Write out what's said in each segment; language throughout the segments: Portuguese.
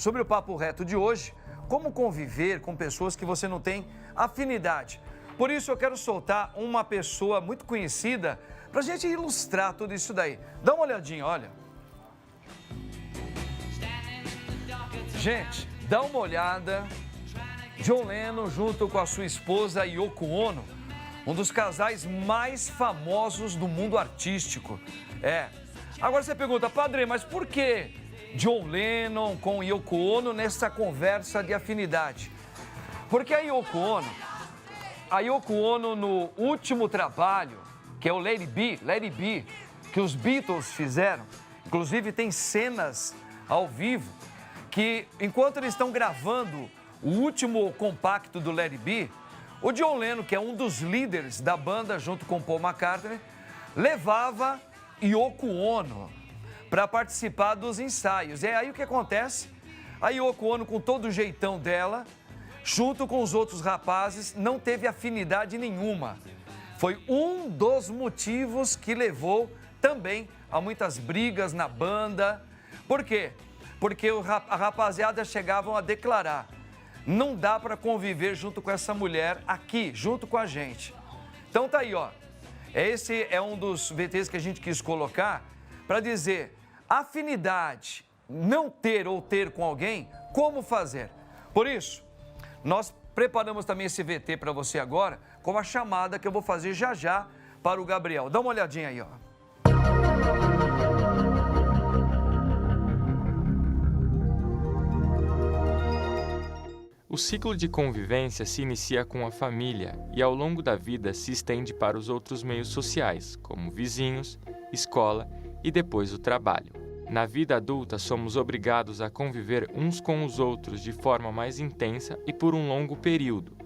sobre o Papo Reto de hoje, como conviver com pessoas que você não tem afinidade. Por isso eu quero soltar uma pessoa muito conhecida para a gente ilustrar tudo isso daí. Dá uma olhadinha, olha. Gente, dá uma olhada. John Lennon junto com a sua esposa Yoko Ono, um dos casais mais famosos do mundo artístico. Agora você pergunta, padre, mas por que John Lennon com Yoko Ono nessa conversa de afinidade? Porque a Yoko Ono no último trabalho, que é o Let It Be, que os Beatles fizeram, inclusive tem cenas ao vivo, que enquanto eles estão gravando o último compacto do Let It Be, o John Lennon, que é um dos líderes da banda junto com Paul McCartney, levava Yoko Ono para participar dos ensaios. E aí o que acontece? A Yoko Ono, com todo o jeitão dela, junto com os outros rapazes, não teve afinidade nenhuma. Foi um dos motivos que levou também a muitas brigas na banda. Por quê? Porque a rapaziada chegavam a declarar: não dá para conviver junto com essa mulher aqui, junto com a gente. Então tá aí, ó. Esse é um dos VTs que a gente quis colocar para dizer afinidade, não ter ou ter com alguém, como fazer. Por isso, nós preparamos também esse VT para você agora com a chamada que eu vou fazer já já para o Gabriel. Dá uma olhadinha aí, ó. O ciclo de convivência se inicia com a família e ao longo da vida se estende para os outros meios sociais, como vizinhos, escola e depois o trabalho. Na vida adulta, somos obrigados a conviver uns com os outros de forma mais intensa e por um longo período,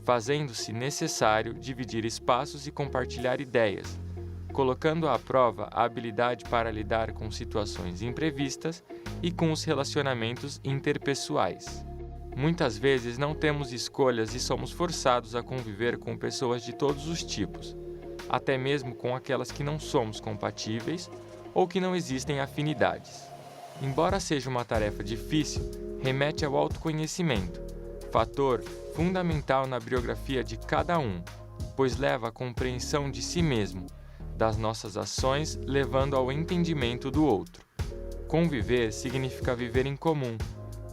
fazendo-se necessário dividir espaços e compartilhar ideias, colocando à prova a habilidade para lidar com situações imprevistas e com os relacionamentos interpessoais. Muitas vezes não temos escolhas e somos forçados a conviver com pessoas de todos os tipos, até mesmo com aquelas que não somos compatíveis ou que não existem afinidades. Embora seja uma tarefa difícil, remete ao autoconhecimento, fator fundamental na biografia de cada um, pois leva à compreensão de si mesmo, das nossas ações, levando ao entendimento do outro. Conviver significa viver em comum,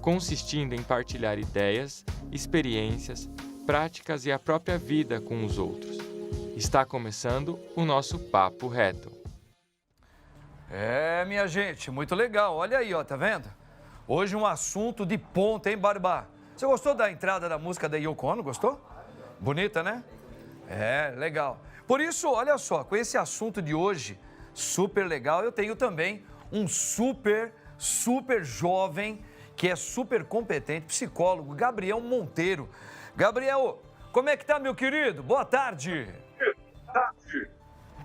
consistindo em partilhar ideias, experiências, práticas e a própria vida com os outros. Está começando o nosso Papo Reto. Minha gente, muito legal. Olha aí, ó, tá vendo? Hoje um assunto de ponta, hein, Barba? Você gostou da entrada da música da Yoko Ono? Gostou? Bonita, né? Legal. Por isso, olha só, com esse assunto de hoje, super legal, eu tenho também um super jovem, que é super competente, psicólogo, Gabriel Monteiro. Gabriel, como é que tá, meu querido? Boa tarde.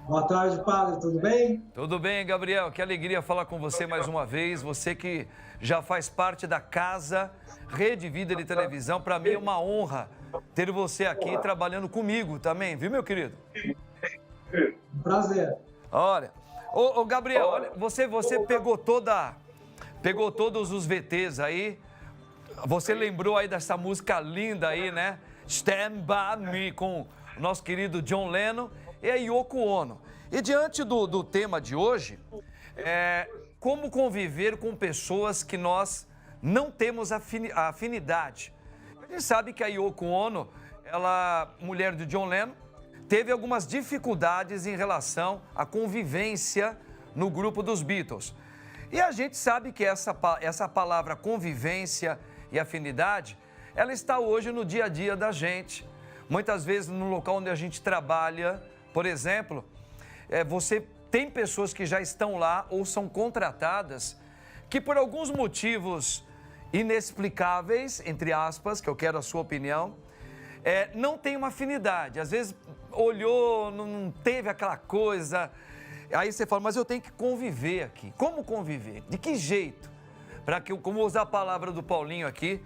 Boa tarde, padre, tudo bem? Tudo bem, Gabriel, que alegria falar com você mais uma vez, você que já faz parte da casa Rede Vida de Televisão. Para mim é uma honra ter você aqui trabalhando comigo também, viu, meu querido? Prazer. Olha, ô Gabriel, olha, você pegou todos os VTs aí, você lembrou aí dessa música linda aí, né? Stand By Me, com o nosso querido John Lennon e a Yoko Ono. E diante do tema de hoje, como conviver com pessoas que nós não temos afinidade. A gente sabe que a Yoko Ono, ela, mulher do John Lennon, teve algumas dificuldades em relação à convivência no grupo dos Beatles. E a gente sabe que essa palavra convivência e afinidade, ela está hoje no dia a dia da gente. Muitas vezes no local onde a gente trabalha, por exemplo, você tem pessoas que já estão lá ou são contratadas que por alguns motivos inexplicáveis, entre aspas, que eu quero a sua opinião, não tem uma afinidade. Às vezes olhou, não teve aquela coisa. Aí você fala, mas eu tenho que conviver aqui. Como conviver? De que jeito? Como usar a palavra do Paulinho aqui,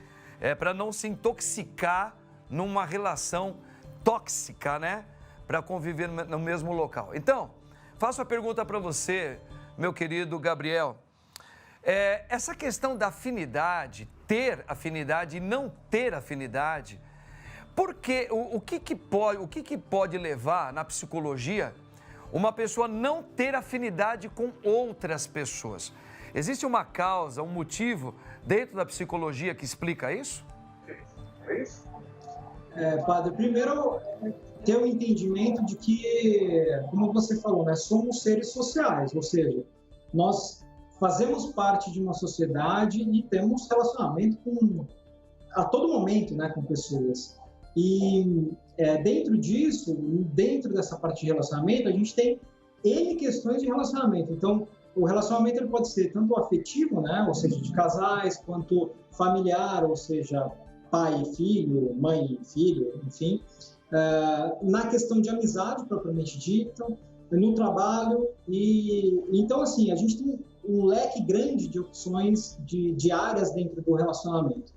para não se intoxicar numa relação tóxica, né? Para conviver no mesmo local. Então, faço a pergunta para você, meu querido Gabriel. essa questão da afinidade, ter afinidade e não ter afinidade, porque o que pode levar na psicologia uma pessoa não ter afinidade com outras pessoas? Existe uma causa, um motivo dentro da psicologia que explica isso? Padre, primeiro, ter o entendimento de que, como você falou, né, somos seres sociais, ou seja, nós fazemos parte de uma sociedade e temos relacionamento a todo momento, né, com pessoas. E dentro disso, dentro dessa parte de relacionamento, a gente tem N questões de relacionamento. Então, o relacionamento ele pode ser tanto afetivo, né, ou seja, de casais, quanto familiar, ou seja, pai e filho, mãe e filho, enfim. Na questão de amizade, propriamente dita, no trabalho. Então, assim, a gente tem um leque grande de opções de áreas dentro do relacionamento.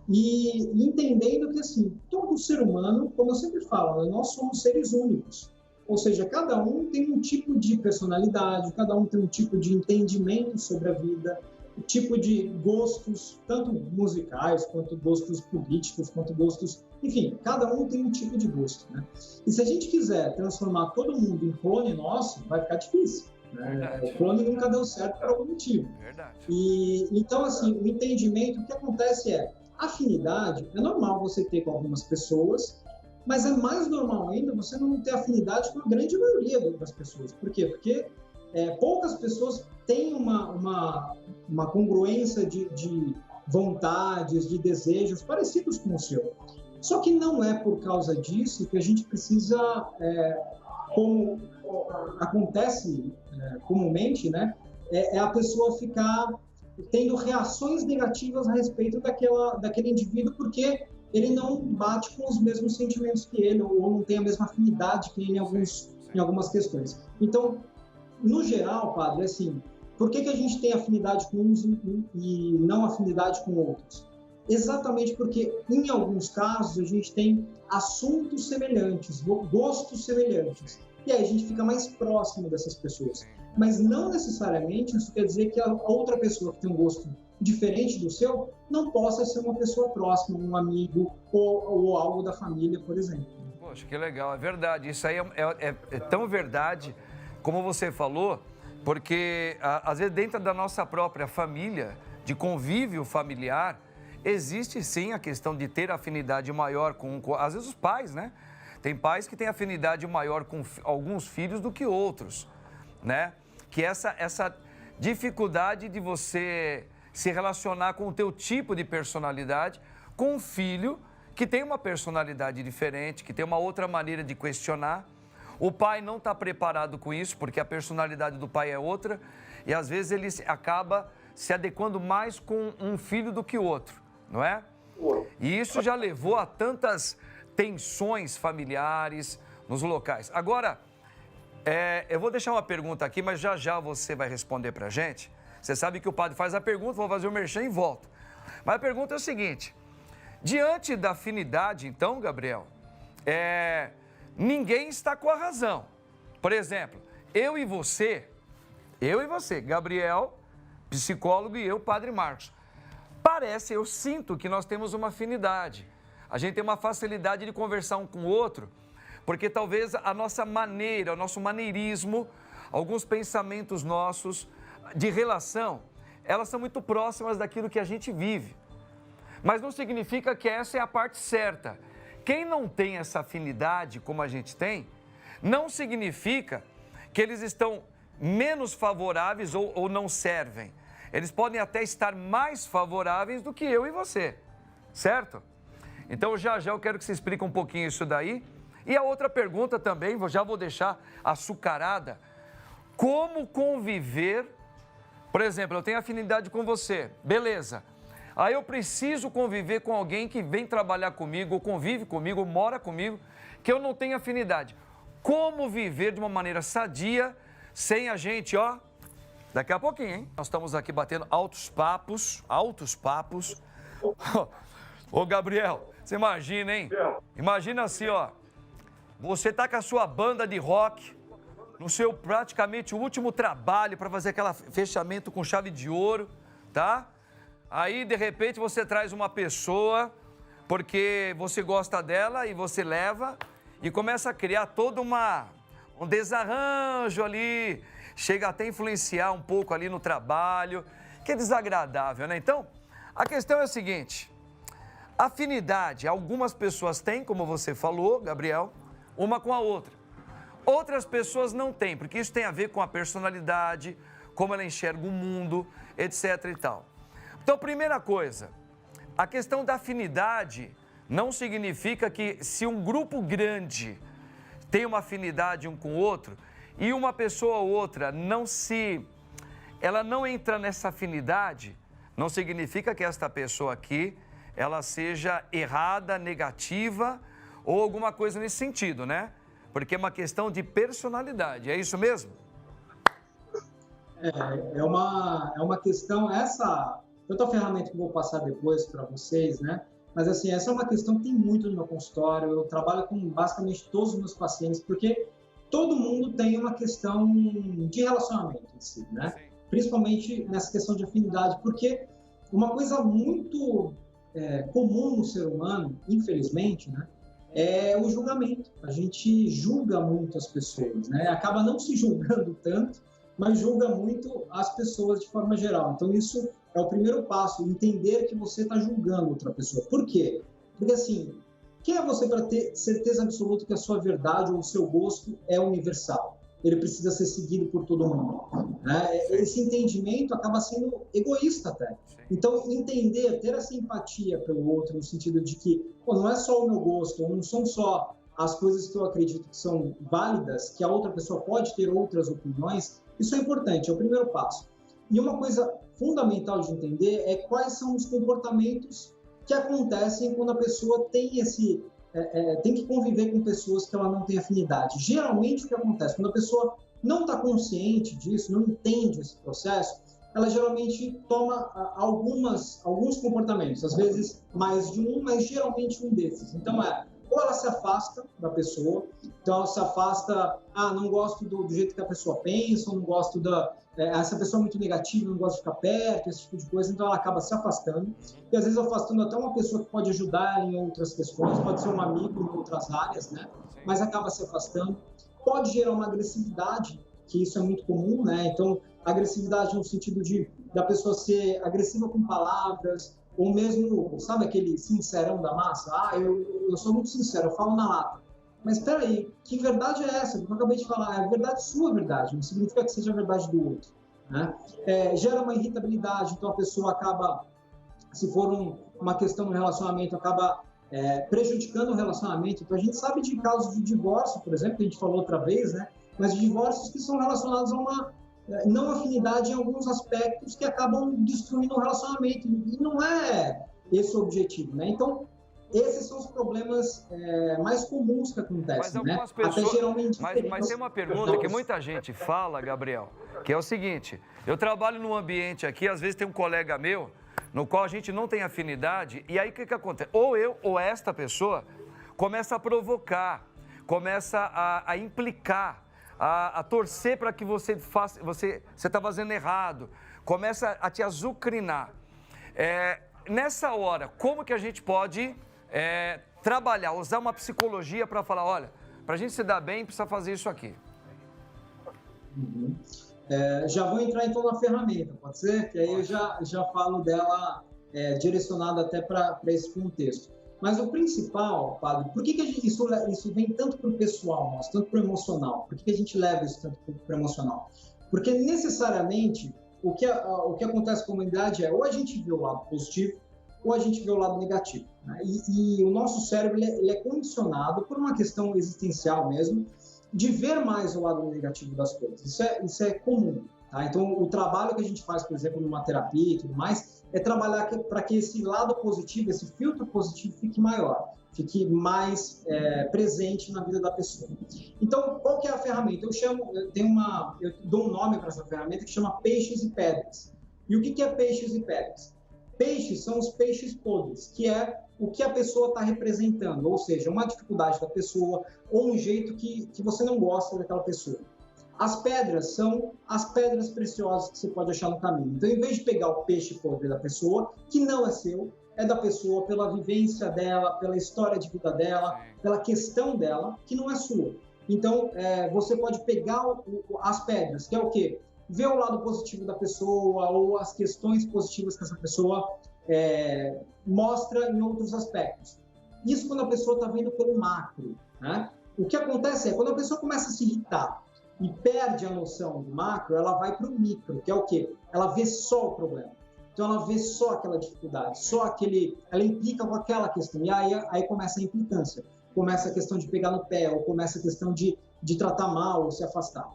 E entendendo que, assim, todo ser humano, como eu sempre falo, nós somos seres únicos. Ou seja, cada um tem um tipo de personalidade, cada um tem um tipo de entendimento sobre a vida, um tipo de gostos, tanto musicais, quanto gostos políticos, quanto gostos... Enfim, cada um tem um tipo de gosto, né? E se a gente quiser transformar todo mundo em clone nosso, vai ficar difícil. Né? O clone nunca deu certo por algum motivo. Verdade. Então, assim, o entendimento, o que acontece afinidade, é normal você ter com algumas pessoas, mas é mais normal ainda você não ter afinidade com a grande maioria das pessoas. Por quê? Porque poucas pessoas têm uma congruência de vontades, de desejos parecidos com o seu. Só que não é por causa disso que a gente precisa, como acontece comumente, né, a pessoa ficar tendo reações negativas a respeito daquele indivíduo porque ele não bate com os mesmos sentimentos que ele ou não tem a mesma afinidade que ele em algumas questões. Então, no geral, padre, assim, por que a gente tem afinidade com uns e não afinidade com outros? Exatamente porque, em alguns casos, a gente tem assuntos semelhantes, gostos semelhantes. E aí a gente fica mais próximo dessas pessoas. Mas não necessariamente isso quer dizer que a outra pessoa que tem um gosto diferente do seu não possa ser uma pessoa próxima, um amigo ou algo da família, por exemplo. Poxa, que legal, é verdade. Isso aí é tão verdade como você falou, porque às vezes dentro da nossa própria família, de convívio familiar, existe sim a questão de ter afinidade maior com às vezes os pais, né? Tem pais que têm afinidade maior com alguns filhos do que outros, né? Que essa dificuldade de você se relacionar com o teu tipo de personalidade com um filho que tem uma personalidade diferente, que tem uma outra maneira de questionar. O pai não está preparado com isso, porque a personalidade do pai é outra, e às vezes ele acaba se adequando mais com um filho do que outro, não é? E isso já levou a tantas tensões familiares nos locais. Agora, eu vou deixar uma pergunta aqui, mas já você vai responder para a gente. Você sabe que o padre faz a pergunta, vou fazer o merchan e volto. Mas a pergunta é o seguinte, diante da afinidade, então, Gabriel, ninguém está com a razão. Por exemplo, eu e você, Gabriel, psicólogo, e eu, Padre Marcos. Eu sinto que nós temos uma afinidade. A gente tem uma facilidade de conversar um com o outro, porque talvez a nossa maneira, o nosso maneirismo, alguns pensamentos nossos de relação, elas são muito próximas daquilo que a gente vive. Mas não significa que essa é a parte certa. Quem não tem essa afinidade como a gente tem, não significa que eles estão menos favoráveis ou não servem. Eles podem até estar mais favoráveis do que eu e você, certo? Então já eu quero que você explique um pouquinho isso daí. E a outra pergunta também, já vou deixar açucarada. Como conviver, por exemplo, eu tenho afinidade com você, beleza. Aí eu preciso conviver com alguém que vem trabalhar comigo, ou convive comigo, ou mora comigo, que eu não tenho afinidade. Como viver de uma maneira sadia, sem a gente, daqui a pouquinho, hein? Nós estamos aqui batendo altos papos. Ô, Gabriel, você imagina, hein? Imagina assim, você tá com a sua banda de rock, no seu praticamente o último trabalho para fazer aquele fechamento com chave de ouro. tá? Aí, de repente, você traz uma pessoa porque você gosta dela e você leva e começa a criar todo um desarranjo ali, chega até a influenciar um pouco ali no trabalho, que é desagradável, né? Então, a questão é a seguinte, afinidade, algumas pessoas têm, como você falou, Gabriel, uma com a outra. Outras pessoas não têm, porque isso tem a ver com a personalidade, como ela enxerga o mundo, etc e tal. Então, primeira coisa, a questão da afinidade não significa que se um grupo grande tem uma afinidade um com o outro e uma pessoa ou outra ela não entra nessa afinidade, não significa que esta pessoa aqui, ela seja errada, negativa ou alguma coisa nesse sentido, né? Porque é uma questão de personalidade, é isso mesmo? É uma questão, outra ferramenta que eu vou passar depois para vocês, né? Mas assim, essa é uma questão que tem muito no meu consultório, eu trabalho com basicamente todos os meus pacientes, porque todo mundo tem uma questão de relacionamento em si, né? Sim. Principalmente nessa questão de afinidade, porque uma coisa muito comum no ser humano, infelizmente, né? É o julgamento. A gente julga muito as pessoas, né? Acaba não se julgando tanto, mas julga muito as pessoas de forma geral. Então, isso é o primeiro passo, entender que você está julgando outra pessoa. Por quê? Porque, assim, quem é você para ter certeza absoluta que a sua verdade ou o seu gosto é universal? Ele precisa ser seguido por todo mundo, né? Esse entendimento acaba sendo egoísta até. Então, entender, ter essa empatia pelo outro, no sentido de que não é só o meu gosto, não são só as coisas que eu acredito que são válidas, que a outra pessoa pode ter outras opiniões, isso é importante, é o primeiro passo. E uma coisa fundamental de entender é quais são os comportamentos que acontecem quando a pessoa tem tem que conviver com pessoas que ela não tem afinidade. Geralmente, o que acontece? Quando a pessoa não está consciente disso, não entende esse processo, ela geralmente toma alguns comportamentos, às vezes mais de um, mas geralmente um desses. Então, ou ela se afasta da pessoa, então ela se afasta, não gosto do jeito que a pessoa pensa, ou não gosto essa pessoa é muito negativa, não gosto de ficar perto, esse tipo de coisa, então ela acaba se afastando, e às vezes afastando até uma pessoa que pode ajudar em outras questões, pode ser um amigo em outras áreas, né? Mas acaba se afastando. Pode gerar uma agressividade, que isso é muito comum, né? Então, agressividade no sentido da pessoa ser agressiva com palavras, ou mesmo, sabe aquele sincerão da massa? Eu sou muito sincero, eu falo na lata. Mas espera aí, que verdade é essa? Que eu acabei de falar, é verdade sua verdade, não significa que seja a verdade do outro, né? Gera uma irritabilidade, então a pessoa acaba, se for uma questão no relacionamento, acaba prejudicando o relacionamento. Então a gente sabe de casos de divórcio, por exemplo, que a gente falou outra vez, né? Mas de divórcios que são relacionados a uma não afinidade em alguns aspectos que acabam destruindo o relacionamento. E não é esse o objetivo, né? Então, esses são os problemas mais comuns que acontecem, mas algumas pessoas, até geralmente... Mas tem uma pergunta que muita gente fala, Gabriel, que é o seguinte, eu trabalho num ambiente aqui, às vezes tem um colega meu, no qual a gente não tem afinidade, e aí o que acontece? Ou eu ou esta pessoa começa a provocar, começa a implicar, a torcer para que você está fazendo errado, começa a te azucrinar. Nessa hora, como que a gente pode trabalhar, usar uma psicologia para falar, olha, para a gente se dar bem, precisa fazer isso aqui? Uhum. Já vou entrar então na ferramenta, pode ser? Que aí eu já falo dela direcionada até para esse contexto. Mas o principal, padre, por que isso vem tanto para o pessoal nosso, tanto para o emocional? Por que a gente leva isso tanto para o emocional? Porque necessariamente o que acontece com a humanidade ou a gente vê o lado positivo ou a gente vê o lado negativo, né? E o nosso cérebro ele é condicionado por uma questão existencial mesmo, de ver mais o lado negativo das coisas. Isso é comum, tá? Então, o trabalho que a gente faz, por exemplo, numa terapia e tudo mais, é trabalhar para que esse lado positivo, esse filtro positivo fique maior, fique mais presente na vida da pessoa. Então, qual que é a ferramenta? Eu dou um nome para essa ferramenta que chama Peixes e Pedras. E o que é Peixes e Pedras? Peixes são os peixes podres, que é o que a pessoa está representando, ou seja, uma dificuldade da pessoa ou um jeito que você não gosta daquela pessoa. As pedras são as pedras preciosas que você pode achar no caminho. Então, em vez de pegar o peixe podre da pessoa, que não é seu, é da pessoa pela vivência dela, pela história de vida dela, pela questão dela, que não é sua. Então, você pode pegar as pedras, que é o quê? Ver o lado positivo da pessoa ou as questões positivas que essa pessoa mostra em outros aspectos. Isso quando a pessoa está vendo pelo macro, né? O que acontece é, quando a pessoa começa a se irritar e perde a noção do macro, ela vai para o micro, que é o quê? Ela vê só o problema. Então, ela vê só aquela dificuldade, ela implica com aquela questão. E aí começa a implicância. Começa a questão de pegar no pé, ou começa a questão de tratar mal ou se afastar.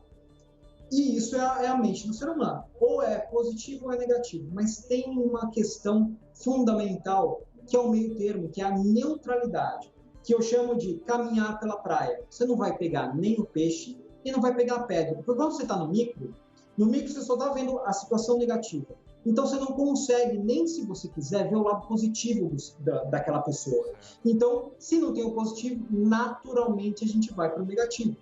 E isso é a mente do ser humano. Ou é positivo ou é negativo. Mas tem uma questão fundamental, que é o meio termo, que é a neutralidade, que eu chamo de caminhar pela praia. Você não vai pegar nem o peixe e não vai pegar a pedra. Porque quando você está no micro você só está vendo a situação negativa. Então, você não consegue, nem se você quiser, ver o lado positivo daquela pessoa. Então, se não tem o positivo, naturalmente a gente vai para o negativo.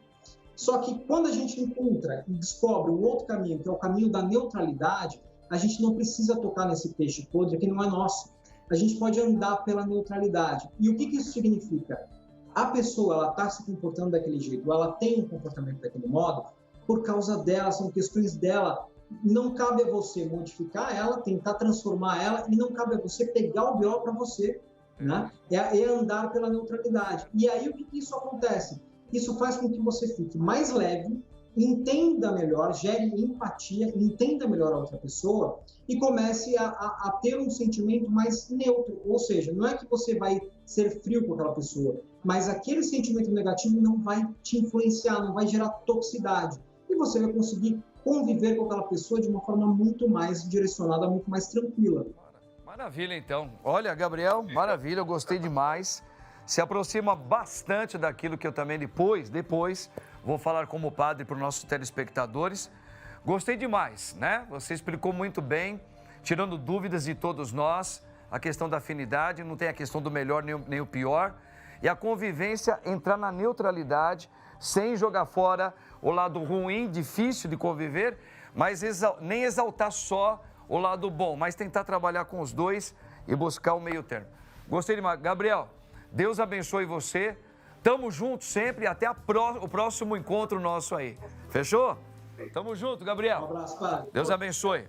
Só que quando a gente encontra e descobre um outro caminho, que é o caminho da neutralidade, a gente não precisa tocar nesse peixe podre que não é nosso. A gente pode andar pela neutralidade. E o que isso significa? A pessoa, ela está se comportando daquele jeito, ela tem um comportamento daquele modo, por causa dela, são questões dela. Não cabe a você modificar ela, tentar transformar ela, e não cabe a você pegar o BO para você, né? É andar pela neutralidade. E aí, o que isso acontece? Isso faz com que você fique mais leve, entenda melhor, gere empatia, entenda melhor a outra pessoa e comece a ter um sentimento mais neutro. Ou seja, não é que você vai ser frio com aquela pessoa, mas aquele sentimento negativo não vai te influenciar, não vai gerar toxicidade. E você vai conseguir conviver com aquela pessoa de uma forma muito mais direcionada, muito mais tranquila. Maravilha, então. Olha, Gabriel, maravilha, eu gostei demais. Se aproxima bastante daquilo que eu também depois vou falar como padre para os nossos telespectadores. Gostei demais, né? Você explicou muito bem, tirando dúvidas de todos nós, a questão da afinidade, não tem a questão do melhor nem o pior. E a convivência, entrar na neutralidade, sem jogar fora o lado ruim, difícil de conviver, mas nem exaltar só o lado bom, mas tentar trabalhar com os dois e buscar o meio termo. Gostei demais. Gabriel, Deus abençoe você. Tamo junto sempre, até o próximo encontro nosso aí. Fechou? Tamo junto, Gabriel. Um abraço, padre. Deus abençoe.